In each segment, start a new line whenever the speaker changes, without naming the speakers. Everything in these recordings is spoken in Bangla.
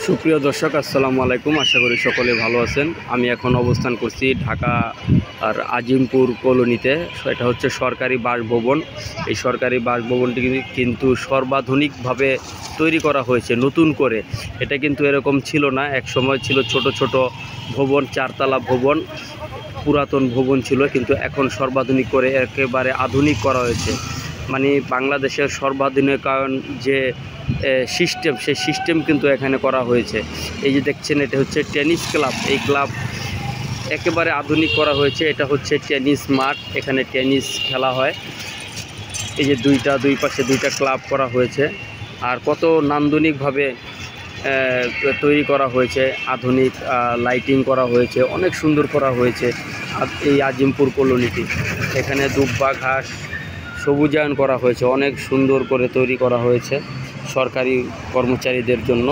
সুপ্রিয় দর্শক, আসসালামু আলাইকুম। আশা করি সকলে ভালো আছেন। আমি এখন অবস্থান করছি ঢাকা আর আজিমপুর কলোনিতে। এটা হচ্ছে সরকারি বাসভবন। এই সরকারি বাসভবনটি কিন্তু সর্বাধুনিকভাবে তৈরি করা হয়েছে নতুন করে। এটা কিন্তু এরকম ছিল না, এক সময় ছিল ছোট ছোট ভবন, চারতলা ভবন, পুরাতন ভবন ছিল, কিন্তু এখন সর্বাধুনিক করে একেবারে আধুনিক করা হয়েছে। মানে বাংলাদেশের সর্বাধুনিকায়ন যে সিস্টেম, সেই সিস্টেম কিন্তু এখানে করা হয়েছে। এই যে দেখছেন, এটা হচ্ছে টেনিস ক্লাব। এই ক্লাব একেবারে আধুনিক করা হয়েছে। এটা হচ্ছে টেনিস মাঠ, এখানে টেনিস খেলা হয়। এই যে দুই পাশে দুইটা ক্লাব করা হয়েছে। আর কত নান্দনিকভাবে তৈরি করা হয়েছে, আধুনিক লাইটিং করা হয়েছে, অনেক সুন্দর করা হয়েছে এই আজিমপুর কলোনিটি। এখানে দুব্বা ঘাস সবুজায়ন করা হয়েছে, অনেক সুন্দর করে তৈরি করা হয়েছে সরকারি কর্মচারীদের জন্য।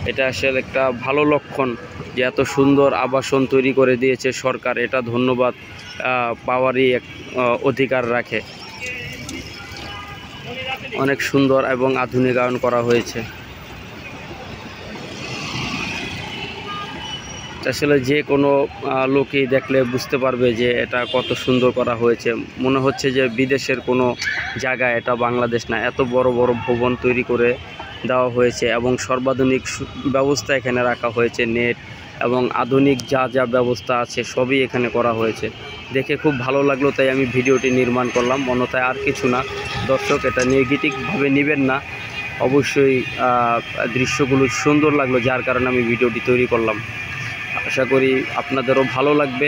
এটা আসলে একটা ভালো লক্ষণ যে এত সুন্দর আবাসন তৈরি করে দিয়েছে সরকার। এটা ধন্যবাদ পাওয়ারই এক অধিকার রাখে। অনেক সুন্দর এবং আধুনিকায়ন করা হয়েছে। আসলে যে কোনো লোকই দেখলে বুঝতে পারবে যে এটা কত সুন্দর করা হয়েছে। মনে হচ্ছে যে বিদেশের কোনো জায়গায়, এটা বাংলাদেশ না। এত বড় বড় ভবন তৈরি করে দেওয়া হয়েছে এবং সর্বাধুনিক ব্যবস্থা এখানে রাখা হয়েছে। নেট এবং আধুনিক যা যা ব্যবস্থা আছে সবই এখানে করা হয়েছে। দেখে খুব ভালো লাগলো, তাই আমি ভিডিওটি নির্মাণ করলাম। অন্যথায় আর কিছু না দর্শক, এটা নেগেটিভভাবে নেবেন না। অবশ্যই দৃশ্যগুলো সুন্দর লাগলো, যার কারণে আমি ভিডিওটি তৈরি করলাম। আশা করি আপনাদেরও ভালো লাগবে।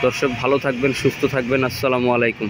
দর্শক, ভালো থাকবেন, সুস্থ থাকবেন। আসসালামু আলাইকুম।